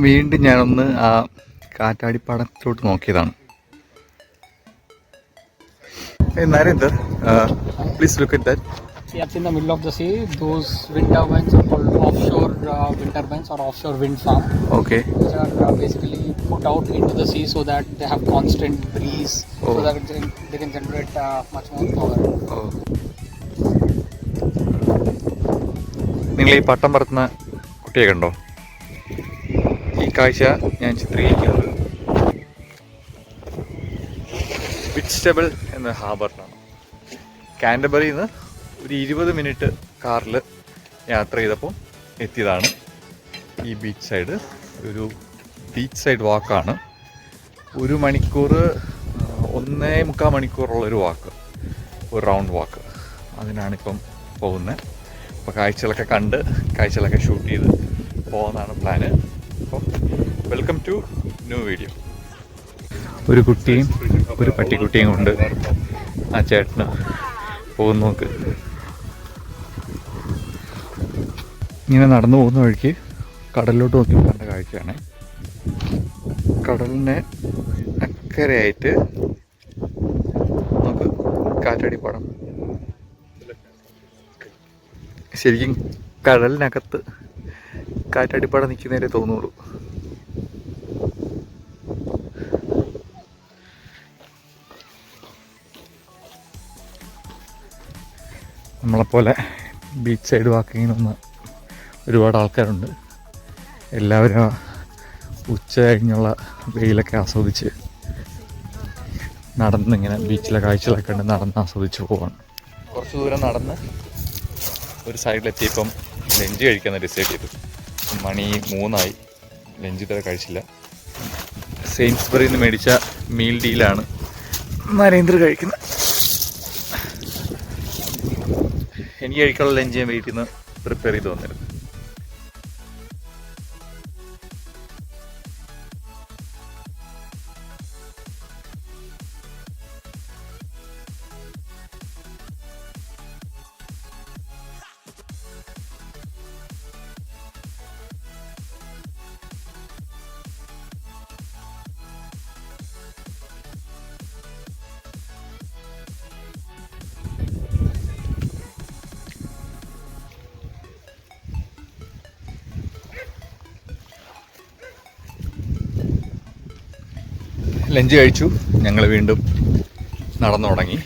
വീണ്ടും ഞാനൊന്ന് ആ കാറ്റാടിപ്പാടത്തിലോട്ട് നോക്കിയതാണ്. Narendra, please look at that. See, that's in the middle of the sea. Those wind turbines are called offshore wind turbines or offshore wind farm. Okay. Which are basically put out into the sea so that they have constant breeze, so that they can generate much more power. Oh. നിങ്ങൾ ഈ പട്ടം പറത്തുന്ന കുട്ടിയെ കണ്ടോ? ഈ കാഴ്ച ഞാൻ ചിത്രീകരിക്കുന്നത് വിറ്റ്സ്റ്റബിൾ എന്ന ഹാർബറിലാണ്. കാൻറ്റർബറിയിൽ നിന്ന് ഒരു 20 മിനിറ്റ് കാറിൽ യാത്ര ചെയ്തപ്പോൾ എത്തിയതാണ് ഈ ബീച്ച് സൈഡ്. ഒരു ബീച്ച് സൈഡ് വാക്കാണ്. 1 മണിക്കൂർ 1.25 മണിക്കൂറുള്ളൊരു വാക്ക്, ഒരു റൗണ്ട് വാക്ക്. അതിനാണിപ്പം പോകുന്നത്. അപ്പോൾ കാഴ്ചകളൊക്കെ കണ്ട് കാഴ്ചകളൊക്കെ ഷൂട്ട് ചെയ്ത് പോകുന്നതാണ് പ്ലാന്. അപ്പം വെൽക്കം ടു ന്യൂ വീഡിയോ. ഒരു കുട്ടിയും ഒരു പട്ടിക്കുട്ടിയും കൊണ്ട് ആ ചേട്ടന് പോകുന്ന നോക്ക്. ഇങ്ങനെ നടന്നു പോകുന്ന വഴിക്ക് കടലിലോട്ട് നോക്കി കണ്ട കാഴ്ചയാണ്. കടലിനെ അക്കരയായിട്ട് നമുക്ക് കാറ്റാടിപ്പാടം. ശരിക്കും കടലിനകത്ത് കാറ്റാടിപ്പാടം നിൽക്കുന്നവരെ തോന്നുള്ളൂ. നമ്മളെപ്പോലെ ബീച്ച് സൈഡ് വാക്കിങ്ങിന് വന്ന ഒരുപാട് ആൾക്കാരുണ്ട്. എല്ലാവരും ഉച്ച കഴിഞ്ഞുള്ള വെയിലൊക്കെ ആസ്വദിച്ച് നടന്നിങ്ങനെ ബീച്ചിലെ കാഴ്ചകളൊക്കെ ഉണ്ട് നടന്ന് ആസ്വദിച്ച് പോവാണ്. കുറച്ച് ദൂരം നടന്ന് ഒരു സൈഡിലെത്തിയപ്പം ലഞ്ച് കഴിക്കാമെന്ന് ഡിസൈഡ് ചെയ്തു. മണി 3 ലഞ്ച് ഇതുവരെ കഴിച്ചില്ല. സെയിൻസ്ബറിയിൽ നിന്ന് മേടിച്ച മീൽ ഡീലാണ് നരേന്ദ്ര കഴിക്കുന്നത്. എനിക്ക് കഴിക്കാനുള്ള ലഞ്ച് ഞാൻ വീട്ടിൽ നിന്ന് പ്രിപ്പയർ ചെയ്ത് വന്നിരുന്നു. ലഞ്ച് കഴിച്ചു. ഞങ്ങൾ വീണ്ടും നടന്നു തുടങ്ങി.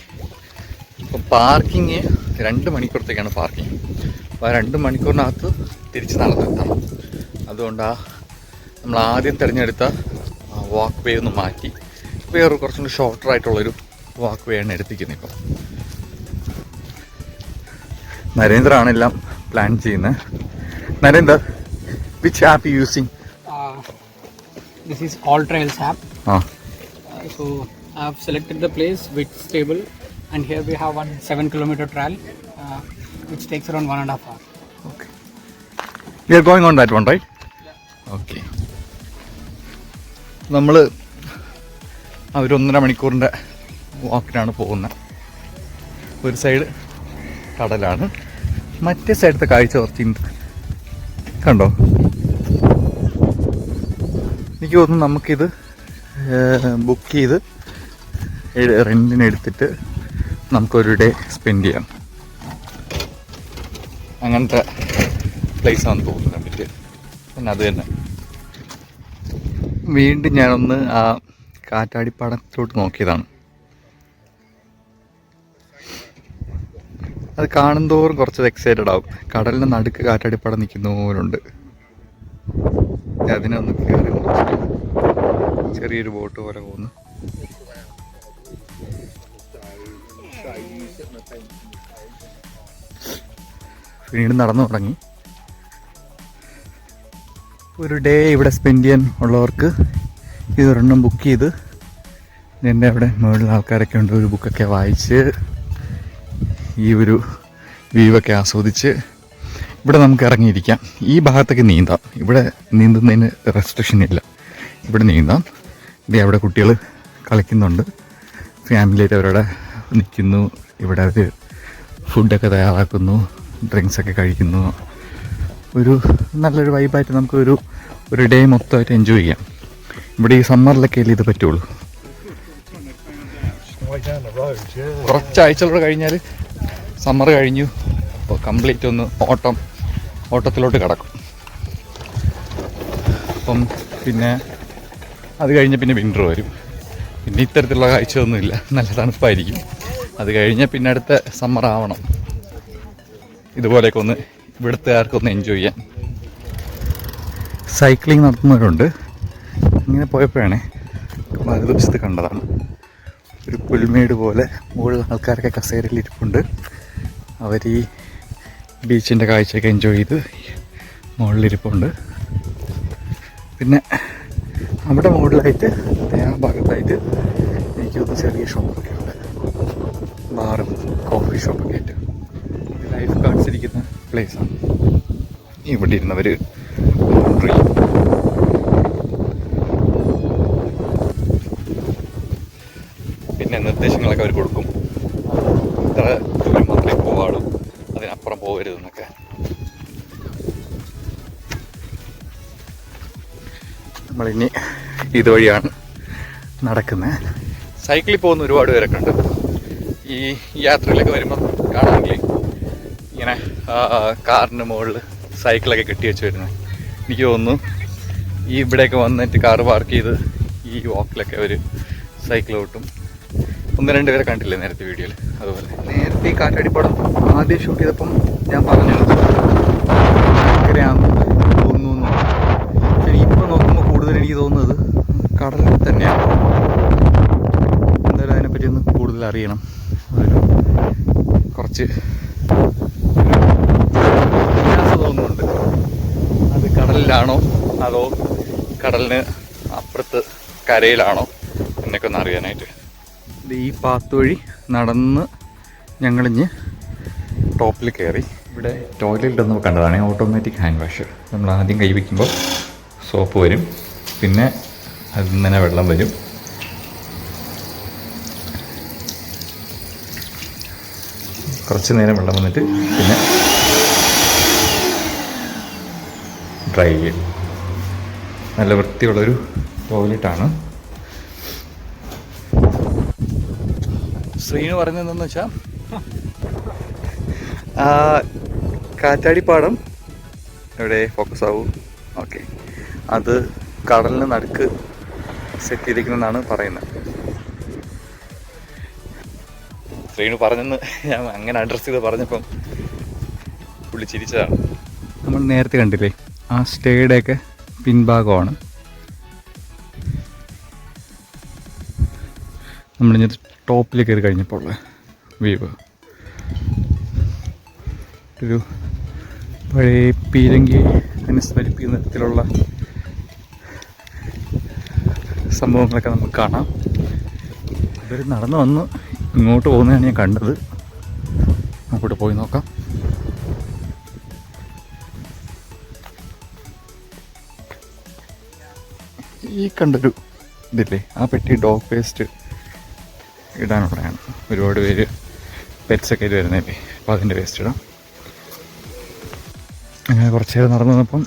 ഇപ്പം പാർക്കിങ് 2 മണിക്കൂറത്തേക്കാണ് പാർക്കിങ്. അപ്പോൾ ആ 2 മണിക്കൂറിനകത്ത് തിരിച്ച് നടന്നെത്തണം. അതുകൊണ്ട് നമ്മൾ ആദ്യം തിരഞ്ഞെടുത്ത വാക്ക് വേ ഒന്ന് മാറ്റി വേറെ കുറച്ചും കൂടി ഷോർട്ടറായിട്ടുള്ളൊരു വാക്ക് വേ ആണ് എടുത്തിരിക്കുന്നത്. ഇപ്പം നരേന്ദ്രയാണ് എല്ലാം പ്ലാൻ ചെയ്യുന്നത്. Narendra, which app using? This is All Trails app. So I have selected the place with stable, and here we have one 7-kilometer trail which takes around 1.5 hours. Okay. We are going on that one, right? Yeah. Okay. നമ്മൾ ഒരു 1.5 മണിക്കൂറിൻ്റെ വാക്കിനാണ് പോകുന്നത്. ഒരു side കടലാണ്, മറ്റേ സൈഡത്തെ കാഴ്ച കുറച്ചുണ്ട്. കണ്ടോ? എനിക്ക് തോന്നുന്നു നമുക്കിത് ബുക്ക് ചെയ്ത് റെൻറ്റിനെടുത്തിട്ട് നമുക്കൊരു ഡേ സ്പെൻഡ് ചെയ്യാം. അങ്ങനത്തെ പ്ലേസാണെന്ന് തോന്നുന്നു കണ്ടിട്ട്. പിന്നെ അത് തന്നെ വീണ്ടും ഞാനൊന്ന് ആ കാറ്റാടിപ്പാടത്തിലോട്ട് നോക്കിയതാണ്. അത് കാണുന്തോറും കുറച്ചത് എക്സൈറ്റഡ് ആവും. കടലിന് നടുക്ക് കാറ്റാടിപ്പാടം നിൽക്കുന്നവരുണ്ട്. അതിനൊന്ന് കയറി ചെറിയൊരു ബോട്ട് പോലെ പോകുന്നു. പിന്നീട് നടന്നു തുടങ്ങി. ഒരു ഡേ ഇവിടെ സ്പെൻഡ് ചെയ്യാൻ ഉള്ളവർക്ക് ഇതൊരെണ്ണം ബുക്ക് ചെയ്ത് എൻ്റെ അവിടെ മുകളിൽ ആൾക്കാരൊക്കെ ഉണ്ട്. ഒരു ബുക്കൊക്കെ വായിച്ച് ഈ ഒരു വ്യൂവൊക്കെ ആസ്വദിച്ച് ഇവിടെ നമുക്ക് ഇറങ്ങിയിരിക്കാം. ഈ ഭാഗത്തൊക്കെ നീന്താം. ഇവിടെ നീന്തുന്നതിന് റെസ്ട്രിക്ഷൻ ഇല്ല. ഇവിടെ നീന്താം. അവിടെ കുട്ടികൾ കളിക്കുന്നുണ്ട്. ഫാമിലിയായിട്ട് അവരവിടെ നിൽക്കുന്നു. ഇവിടെ അവർ ഫുഡൊക്കെ തയ്യാറാക്കുന്നു, ഡ്രിങ്ക്സൊക്കെ കഴിക്കുന്നു. ഒരു നല്ലൊരു വൈബായിട്ട് നമുക്കൊരു ഒരു ഡേ മൊത്തമായിട്ട് എൻജോയ് ചെയ്യാം. ഇവിടെ ഈ സമ്മറിലൊക്കെ അല്ലേ ഇത് പറ്റുള്ളൂ. കുറച്ചാഴ്ചകളോട് കഴിഞ്ഞാൽ സമ്മർ കഴിഞ്ഞു, അപ്പോൾ കംപ്ലീറ്റ് ഒന്ന് ഓട്ടത്തിലോട്ട് കിടക്കും. അപ്പം പിന്നെ അത് കഴിഞ്ഞ് പിന്നെ വിൻ്റർ വരും. പിന്നെ ഇത്തരത്തിലുള്ള കാഴ്ചയൊന്നുമില്ല, നല്ല തണുപ്പായിരിക്കും. അത് കഴിഞ്ഞാൽ പിന്നെ അടുത്ത സമ്മർ ആവണം ഇതുപോലെയൊക്കെ ഒന്ന് ഇവിടുത്തുകാർക്കൊന്ന് എൻജോയ് ചെയ്യാൻ. സൈക്ലിംഗ് നടത്തുന്നവരുണ്ട്. ഇങ്ങനെ പോയപ്പോഴാണ് വലതുവശത്ത് കണ്ടതാണ് ഒരു പുൽമേട് പോലെ മുകളിൽ ആൾക്കാരൊക്കെ കസേരയിൽ ഇരിപ്പുണ്ട്. അവർ ഈ ബീച്ചിൻ്റെ കാഴ്ചയൊക്കെ എൻജോയ് ചെയ്ത് മുകളിലിരിപ്പുണ്ട്. പിന്നെ അവിടെ മുകളിലായിട്ട് ആ ഭാഗത്തായിട്ട് എനിക്ക് തോന്നുന്നു ചെറിയ ഷോപ്പൊക്കെ ഉണ്ട്, ബാറും കോഫി ഷോപ്പൊക്കെ ആയിട്ട്. ലൈഫ് ഗാർഡ്സ് ഇരിക്കുന്ന പ്ലേസാണ്. ഇവിടെ ഇരുന്നവർ ഓർഡർ ചെയ്യും. പിന്നെ നിർദ്ദേശങ്ങളൊക്കെ അവർ കൊടുക്കും, ഇത്ര ദൂരം മാത്രമേ പോവാളൂ, അതിനപ്പുറം പോകരുതെന്നൊക്കെ. നമ്മളിനി ഇതുവഴിയാണ് നടക്കുന്നത്. സൈക്കിളിൽ പോകുന്ന ഒരുപാട് പേരൊക്കെ ഉണ്ട്. ഈ യാത്രയിലൊക്കെ വരുമ്പോൾ കാണാമെങ്കിൽ ഇങ്ങനെ കാറിൻ്റെ മുകളിൽ സൈക്കിളൊക്കെ കെട്ടി വെച്ച് വരുന്നത്. എനിക്ക് തോന്നുന്നു ഈ ഇവിടെയൊക്കെ വന്നിട്ട് കാറ് പാർക്ക് ചെയ്ത് ഈ വാക്കിലൊക്കെ അവർ സൈക്കിൾ ഓട്ടും. 1-2 പേരെ കണ്ടില്ലേ നേരത്തെ വീഡിയോയിൽ. അതുപോലെ നേരത്തെ ഈ കാറ്റാടിപ്പടം ആദ്യം ഷൂട്ട് ചെയ്തപ്പം ഞാൻ പറഞ്ഞു ഭയങ്കരയാണെന്ന് തോന്നുന്നു. പക്ഷേ ഇപ്പോൾ നോക്കുമ്പോൾ കൂടുതൽ എനിക്ക് തോന്നുന്നത് കടലിൽ തന്നെയാണ്. എന്തായാലും അതിനെപ്പറ്റി ഒന്ന് കൂടുതൽ അറിയണം. കുറച്ച് വ്യത്യാസം തോന്നുന്നുണ്ട്. അത് കടലിലാണോ അതോ കടലിന് അപ്പുറത്ത് കരയിലാണോ എന്നൊക്കെ ഒന്ന് അറിയാനായിട്ട്. ഈ പാത്ത് വഴി നടന്ന് ഞങ്ങളിഞ്ഞ് ടോപ്പിൽ കയറി. ഇവിടെ ടോയ്ലറ്റ് ഒന്ന് കണ്ടതാണ്, ഓട്ടോമാറ്റിക് ഹാൻഡ് വാഷ്. നമ്മൾ ആദ്യം കൈ വയ്ക്കുമ്പോൾ സോപ്പ് വരും, പിന്നെ അതിൽ നിന്ന് തന്നെ വെള്ളം വരും. കുറച്ച് നേരം വെള്ളം വന്നിട്ട് പിന്നെ ഡ്രൈ ചെയ്യും. നല്ല വൃത്തിയുള്ളൊരു ടോയ്ലറ്റാണ്. ശ്രീന് പറഞ്ഞതെന്ന് വെച്ചാൽ കാറ്റാടിപ്പാടം എവിടെ ഫോക്കസ് ആവും. ഓക്കെ, അത് കടലിന് നടുക്ക് സെറ്റ് ചെയ്തിരിക്കുന്നതെന്നാണ് പറയുന്നത്. ശ്രീന് പറഞ്ഞെന്ന് ഞാൻ അങ്ങനെ അഡ്രസ്സ് ചെയ്ത് പറഞ്ഞപ്പം പുള്ളി ചിരിച്ചതാണ്. നമ്മൾ നേരത്തെ കണ്ടില്ലേ ആ സ്റ്റേയുടെയൊക്കെ പിൻഭാഗമാണ്. നമ്മളിഞ്ഞ ടോപ്പിൽ കയറി കഴിഞ്ഞപ്പോൾ വ്യൂ ഒരു പഴയ പീരങ്കി അനുസ്മരിപ്പിക്കുന്ന തരത്തിലുള്ള സംഭവങ്ങളൊക്കെ നമുക്ക് കാണാം. ഇവർ നടന്നു വന്ന് ഇങ്ങോട്ട് പോകുന്നതാണ് ഞാൻ കണ്ടത്. നമുക്കിവിടെ പോയി നോക്കാം. ഈ കണ്ടൊരു ഇതില്ലേ ആ പെട്ടി ഡോഗ് വേസ്റ്റ് ഇടാനുള്ളതാണ്. ഒരുപാട് പേര് പെറ്റ്സൊക്കെ ഇത് വരുന്നതല്ലേ, അപ്പോൾ അതിൻ്റെ വേസ്റ്റ് ഇടാം. അങ്ങനെ കുറച്ച് നേരം നടന്നു വന്നപ്പം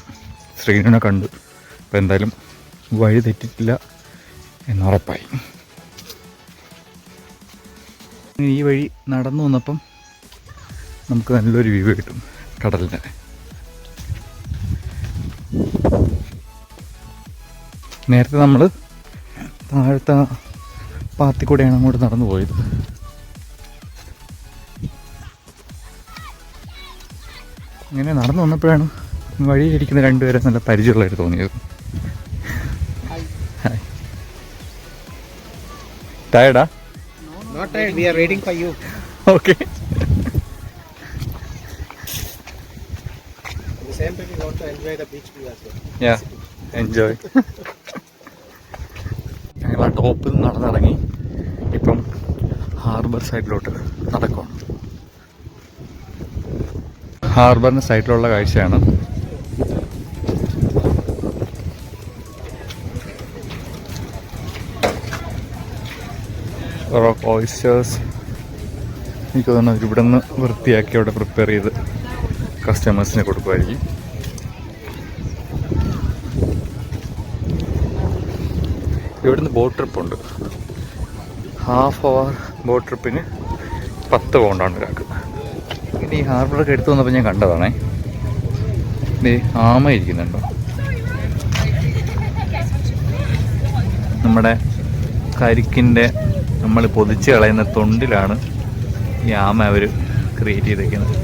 ശ്രീനുവിനെ കണ്ടു. അപ്പോൾ എന്തായാലും വഴി തെറ്റിട്ടില്ല എന്നുറപ്പായി. ഈ വഴി നടന്നു വന്നപ്പം നമുക്ക് നല്ലൊരു വ്യൂ കിട്ടും കടലിൻ്റെ. നേരത്തെ നമ്മൾ താഴത്തെ പാത്തി കൂടെയാണ് അങ്ങോട്ട് നടന്നു പോയത്. ഇങ്ങനെ നടന്നു വന്നപ്പോഴാണ് വഴിയിലിരിക്കുന്ന 2 പേരെ നല്ല പരിചയമുള്ളതായിട്ട് തോന്നിയത്. Hi, ടയർഡാ? Not tired, we are waiting for you. Okay. At the same time, we want to enjoy the beach view as well. Yeah, enjoy. ഞങ്ങൾ ആ ടോപ്പിൽ നടന്നിറങ്ങി ഇപ്പം ഹാർബർ സൈഡിലോട്ട് നടക്കും. ഹാർബറിന് സൈഡിലുള്ള കാഴ്ചയാണ്. റോക്ക് ഓയിസ്റ്റേഴ്സ് എനിക്ക് തോന്നുന്നു ഇവിടെ നിന്ന് വൃത്തിയാക്കി അവിടെ പ്രിപ്പയർ ചെയ്ത് കസ്റ്റമേഴ്സിന് കൊടുക്കുമായിരിക്കും. ഇവിടുന്ന് ബോട്ട് ട്രിപ്പുണ്ട്. ഹാഫ് അവർ ബോട്ട് ട്രിപ്പിന് 10 പൗണ്ടാണ് ഒരാൾക്ക്. ഇനി ഈ ഹാർബറൊക്കെ എടുത്തു വന്നപ്പോൾ ഞാൻ കണ്ടതാണേ. ഇത് ആമ ഇരിക്കുന്നുണ്ടോ? നമ്മുടെ കരിക്കിൻ്റെ നമ്മൾ പൊതിച്ച് കളയുന്ന തൊണ്ടിലാണ് ഈ ആമ അവർ ക്രിയേറ്റ് ചെയ്തേക്കുന്നത്.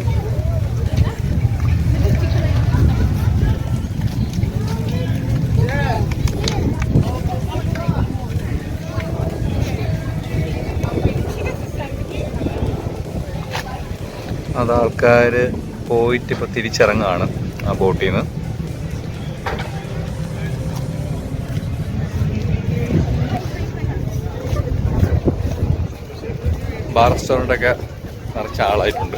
അത് ആൾക്കാർ പോയിട്ട് ഇപ്പോൾ തിരിച്ചിറങ്ങുകയാണ് ആ ബോട്ടിൽ നിന്ന്. ബാർ റെസ്റ്റോറൻ്റൊക്കെ നിറച്ച ആളായിട്ടുണ്ട്.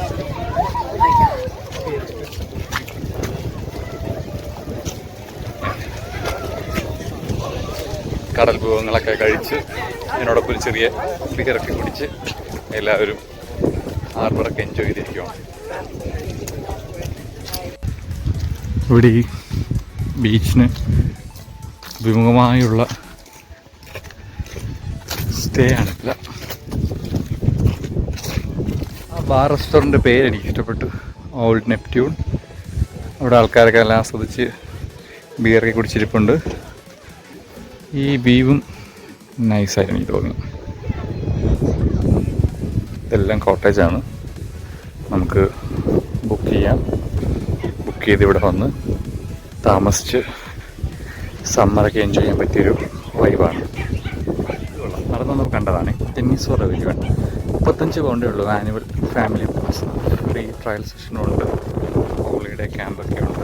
കടൽ വിഭവങ്ങളൊക്കെ കഴിച്ച് അതിനോടൊപ്പം ഒരു ചെറിയ ബിയറൊക്കെ കുടിച്ച് എല്ലാവരും ഹാർബറൊക്കെ എൻജോയ് ചെയ്തിരിക്കുകയാണ്. ഇവിടെ ഈ ബീച്ചിന് വിമുഖമായുള്ള സ്റ്റേ ആണില്ല. ആ ബാർ റെസ്റ്റോറൻറ്റ് പേര് എനിക്ക് ഇഷ്ടപ്പെട്ടു, ഓൾഡ് നെപ്റ്റ്യൂൺ. അവിടെ ആൾക്കാരൊക്കെ എല്ലാം ആസ്വദിച്ച് ബിയറൊക്കെ കുടിച്ചിരിപ്പുണ്ട്. ഈ വ്യൂവും നൈസായിരുന്നു എനിക്ക് തോന്നി. ഇതെല്ലാം കോട്ടേജാണ്. നമുക്ക് ബുക്ക് ചെയ്യാം. ബുക്ക് ചെയ്ത് ഇവിടെ വന്ന് താമസിച്ച് സമ്മറൊക്കെ എൻജോയ് ചെയ്യാൻ പറ്റിയൊരു വൈബാണ്. നടന്നു നമുക്ക് കണ്ടതാണ് ടെന്നീസ് റവന്യൂ. 35 പൗണ്ടേ ഉള്ളൂ annual family pass. Free trial സെഷനുണ്ട്, ഹോളിഡേ ക്യാമ്പൊക്കെ ഉണ്ട്.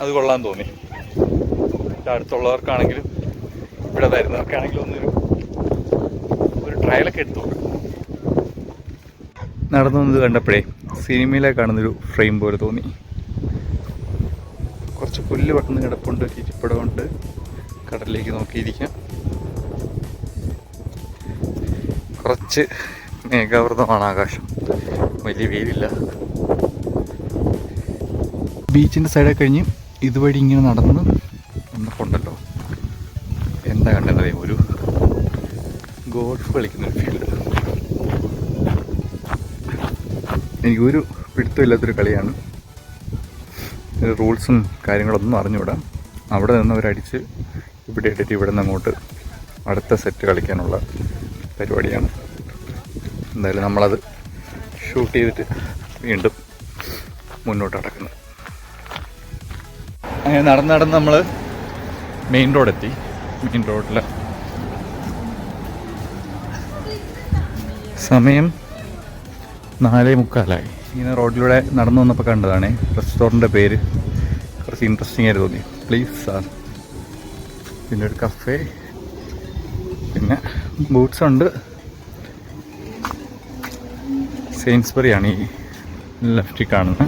അത് കൊള്ളാൻ തോന്നി. അടുത്തുള്ളവർക്കാണെങ്കിലും ഇവിടെ വരുന്നവർക്കാണെങ്കിലും ഒരു ട്രയലൊക്കെ എടുത്തു നോക്കാം. നടന്നു വന്നത് കണ്ടപ്പോഴേ സിനിമയിലെ കാണുന്നൊരു ഫ്രെയിം പോലെ തോന്നി. കുറച്ച് പുല്ല് പെട്ടെന്ന് കിടപ്പുണ്ട്, ഇരിപ്പിടമുണ്ട്, കടലിലേക്ക് നോക്കിയിരിക്കാം. കുറച്ച് മേഘാവൃതമാണ് ആകാശം, വലിയ വെയിലില്ല. ബീച്ചിൻ്റെ സൈഡൊക്കെ കഴിഞ്ഞ് ഇതുവഴി ഇങ്ങനെ നടന്ന് വന്നപ്പോണ്ടല്ലോ എന്താ കണ്ടെന്നറിയാം, ഒരു ഗോൾഫ് കളിക്കുന്നൊരു ഫീൽഡ്. എനിക്കൊരു പിടുത്തമില്ലാത്തൊരു കളിയാണ്. റൂൾസും കാര്യങ്ങളൊന്നും അറിഞ്ഞുകൂടാ. അവിടെ നിന്ന് അവരടിച്ച് ഇവിടെ ഇട്ടിട്ട് ഇവിടെ നിന്ന് അങ്ങോട്ട് അടുത്ത സെറ്റ് കളിക്കാനുള്ള പരിപാടിയാണ്. എന്തായാലും നമ്മളത് ഷൂട്ട് ചെയ്തിട്ട് വീണ്ടും മുന്നോട്ട് നടക്കുന്നത്. അങ്ങനെ നടന്ന് നമ്മൾ മെയിൻ റോഡെത്തി. മെയിൻ റോഡിൽ സമയം 4:45. ഇങ്ങനെ റോഡിലൂടെ നടന്നു വന്നപ്പോൾ കണ്ടതാണ് റെസ്റ്റോറൻറ്റിൻ്റെ പേര്. കുറച്ച് ഇൻട്രസ്റ്റിംഗ് ആയിട്ട് തോന്നി. Please sir. പിന്നെ ഒരു കഫേ, പിന്നെ ബൂട്ട്സ് ഉണ്ട്. സെയിൻസ്ബറിയാണ് ഈ ലെഫ്റ്റിൽ കാണുന്നത്.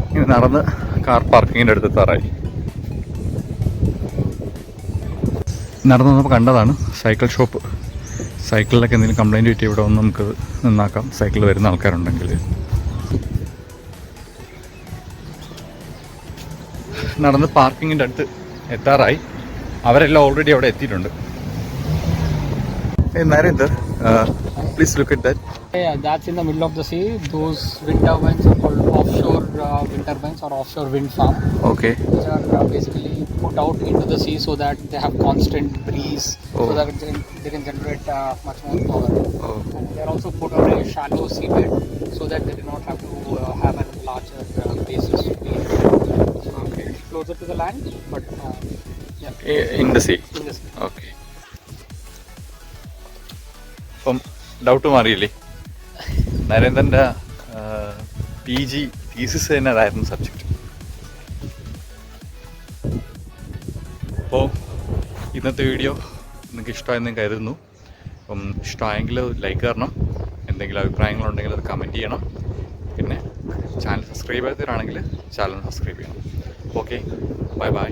ഇങ്ങനെ നടന്ന് കാർ പാർക്കിങ്ങിൻ്റെ അടുത്ത് എത്താറായി. നടന്നു വന്നപ്പോൾ കണ്ടതാണ് സൈക്കിൾ ഷോപ്പ്. സൈക്കിളിലൊക്കെ എന്തെങ്കിലും കംപ്ലൈൻറ്റ് കിട്ടി ഇവിടെ വന്ന് നമുക്ക് നിന്നാക്കാം, സൈക്കിൾ വരുന്ന ആൾക്കാരുണ്ടെങ്കിൽ. നടന്ന് പാർക്കിങ്ങിൻ്റെ അടുത്ത് എത്താറായി. അവരെല്ലാം ഓൾറെഡി അവിടെ എത്തിയിട്ടുണ്ട്. Narender, please look at that. Yeah, that's in the middle of the sea. Those wind turbines are called offshore wind turbines or offshore wind farm. Okay. Which are basically put out into the sea so that they have constant breeze, so that they can generate much more power. They are also put on a shallow seabed so that they do not have to have a larger basis to be closer to the land, but in the sea. In the sea. Okay. അപ്പം doubt മാറിയില്ലേ? നരേന്ദ്രൻ്റെ PG thesis തന്നെ അതായിരുന്നു subject. അപ്പോൾ ഇന്നത്തെ video നിങ്ങൾക്ക് ഇഷ്ടമായെന്ന് കരുതുന്നു. അപ്പം ഇഷ്ടമായെങ്കിൽ ലൈക്ക് തരണം, എന്തെങ്കിലും അഭിപ്രായങ്ങളുണ്ടെങ്കിൽ അത് കമൻറ്റ് ചെയ്യണം. പിന്നെ ചാനൽ സബ്സ്ക്രൈബ് ചെയ്തവരാണെങ്കിൽ ചാനൽ സബ്സ്ക്രൈബ് ചെയ്യണം. Okay, bye bye.